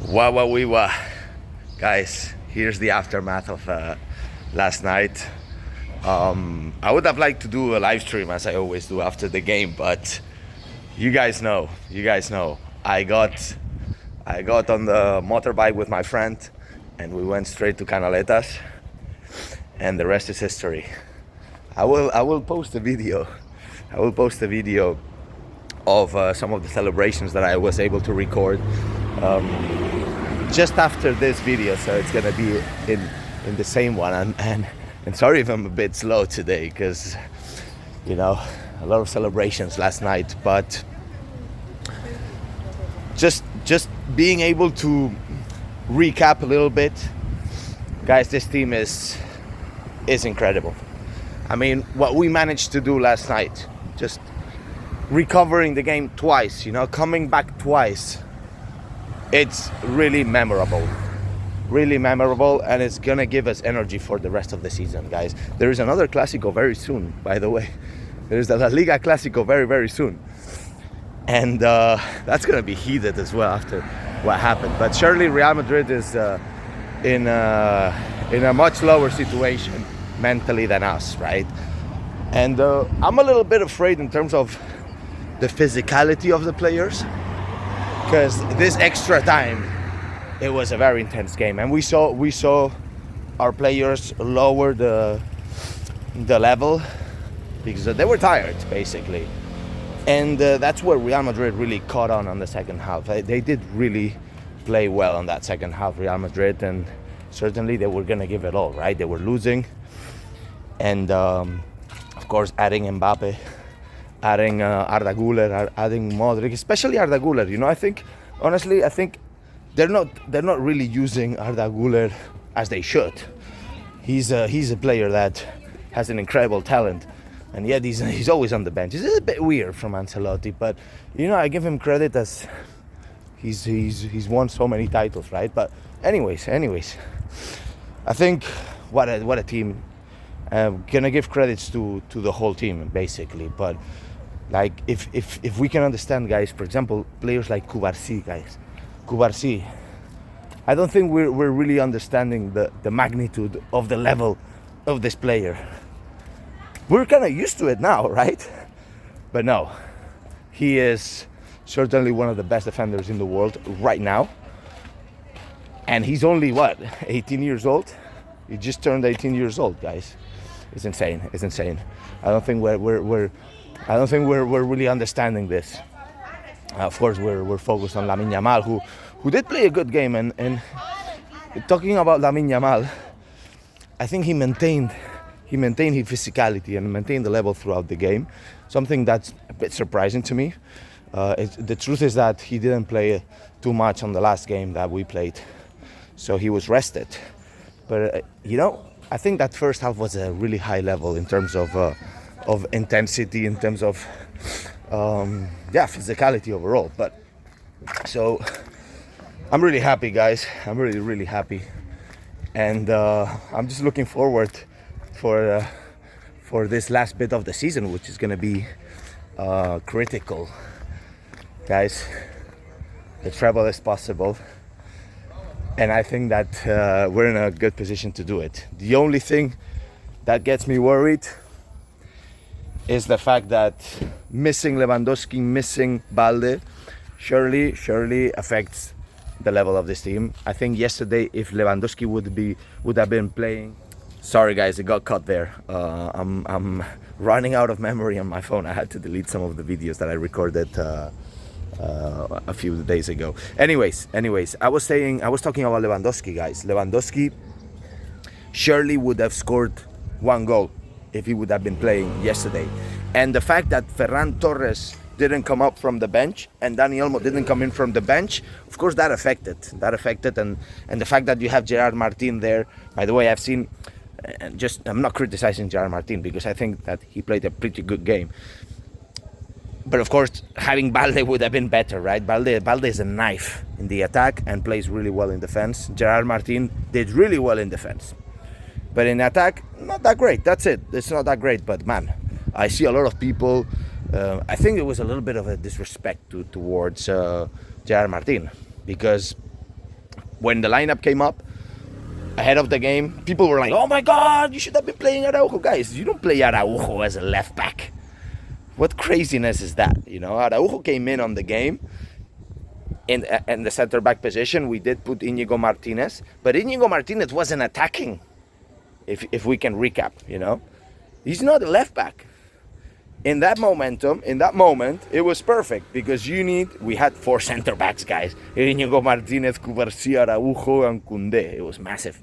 Wah. Guys, here's the aftermath of last night. I would have liked to do a live stream as I always do after the game, but you guys know. I got on the motorbike with my friend and we went straight to Canaletas, and the rest is history. I will post a video. Of some of the celebrations that I was able to record just after this video, so it's gonna be in the same one. And sorry if I'm a bit slow today, because a lot of celebrations last night, but just being able to recap a little bit, guys. This team is incredible. I mean, what we managed to do last night, just recovering the game twice, coming back twice, it's really memorable, and it's gonna give us energy for the rest of the season, guys. There is another Clásico very soon, by the way. There is the La Liga Clásico very soon, and that's gonna be heated as well after what happened. But surely Real Madrid is in a much lower situation mentally than us, right? And I'm a little bit afraid in terms of the physicality of the players, because this extra time, it was a very intense game, and we saw our players lower the level because they were tired, basically. And that's where Real Madrid really caught on the second half. They did really play well on that second half, Real Madrid, and certainly they were gonna give it all, right? They were losing, and of course adding Mbappe, adding Arda Güler, adding Modric, especially Arda Güler. I think they're not really using Arda Güler as they should. He's a player that has an incredible talent, and yet he's always on the bench. It's a bit weird from Ancelotti, but I give him credit as he's won so many titles, right? But anyways, I think what a team. Gonna give credits to the whole team, basically, but like if we can understand, guys, for example, players like Cubarsí, I don't think we're really understanding the magnitude of the level of this player. We're kind of used to it now, right? But no, he is certainly one of the best defenders in the world right now, and he's only 18 years old. He just turned 18 years old, guys. It's insane. I don't think we're really understanding this. Of course, we're focused on Lamine Yamal, who did play a good game. And talking about Lamine Yamal, I think he maintained his physicality and maintained the level throughout the game. Something that's a bit surprising to me. The truth is that he didn't play too much on the last game that we played, so he was rested. But I think that first half was a really high level in terms of intensity, in terms of physicality overall. But so I'm really happy, guys. I'm really happy, and I'm just looking forward for this last bit of the season, which is going to be critical, guys. The treble is possible. And I think that we're in a good position to do it. The only thing that gets me worried is the fact that missing Lewandowski, missing Balde, surely affects the level of this team. I think yesterday, if Lewandowski would have been playing. Sorry, guys, it got cut there. I'm running out of memory on my phone. I had to delete some of the videos that I recorded a few days ago. Anyways, I was talking about Lewandowski, guys. Lewandowski surely would have scored one goal if he would have been playing yesterday. And the fact that Ferran Torres didn't come up from the bench and Dani Olmo didn't come in from the bench, of course that affected. And the fact that you have Gerard Martin there. By the way, I'm not criticizing Gerard Martin, because I think that he played a pretty good game. But of course, having Balde would have been better, right? Balde is a knife in the attack and plays really well in defense. Gerard Martin did really well in defense. But in attack, not that great. That's it. It's not that great. But man, I see a lot of people. I think it was a little bit of a disrespect towards Gerard Martin, because when the lineup came up ahead of the game, people were like, "Oh my God, you should have been playing Araujo." Guys, you don't play Araujo as a left back. What craziness is that? You know, Araujo came in on the game in the center back position. We did put Íñigo Martínez, but Íñigo Martínez wasn't attacking. If we can recap, you know, he's not a left back. In that moment, it was perfect because we had 4 center backs, guys. Íñigo Martínez, Cubarsí, Araujo, and Koundé. It was massive.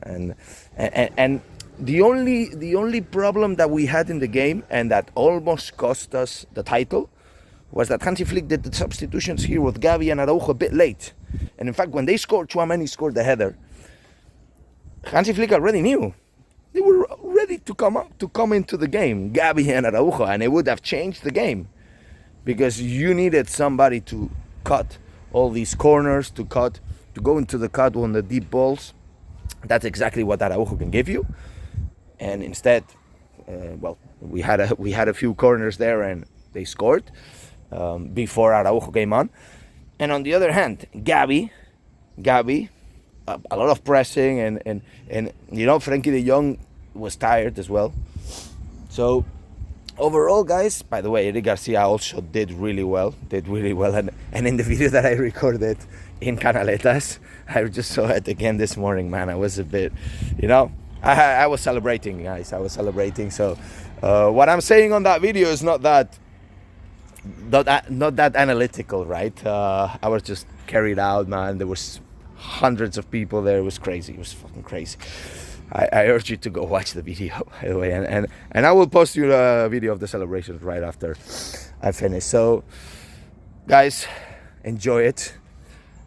And the only problem that we had in the game, and that almost cost us the title, was that Hansi Flick did the substitutions here with Gavi and Araujo a bit late. And in fact, when they scored, Tchouaméni scored the header. Hansi Flick already knew. They were ready to come into the game, Gavi and Araujo, and it would have changed the game because you needed somebody to cut all these corners, to go into the cut on the deep balls. That's exactly what Araujo can give you. And instead, we had a few corners there, and they scored before Araujo came on. And on the other hand, Gavi. A lot of pressing and you know, Frenkie de Jong was tired as well. So overall, guys, by the way, Eric Garcia also did really well, and in the video that I recorded in Canaletas, I just saw it again this morning, man. I was a bit, you know, I was celebrating, guys. So what I'm saying on that video is not that analytical, right? I was just carried out, man. There was hundreds of people there. It was crazy. It was fucking crazy. I urge you to go watch the video, by the way, and I will post you a video of the celebrations right after I finish. So guys, enjoy it.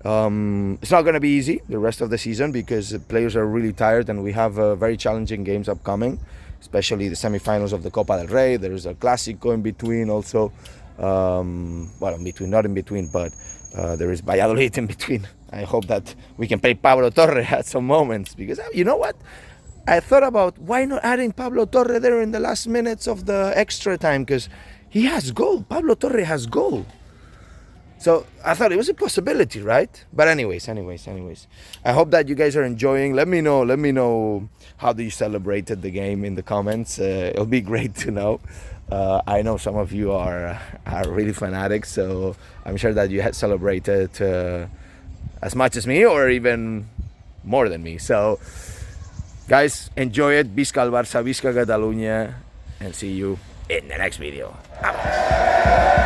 It's not going to be easy the rest of the season because the players are really tired, and we have very challenging games upcoming, especially the semifinals of the Copa del Rey. There is a Clásico in between also. Not in between, but there is Valladolid in between. I hope that we can play Pablo Torre at some moments, because you know what? I thought about why not adding Pablo Torre there in the last minutes of the extra time, because he has goal. Pablo Torre has goal. So I thought it was a possibility, right? But anyways. I hope that you guys are enjoying. Let me know how you celebrated the game in the comments. It'll be great to know. I know some of you are really fanatics, so I'm sure that you had celebrated as much as me, or even more than me. So guys, enjoy it. Visca el Barça, Visca Catalunya, and see you in the next video. Bye.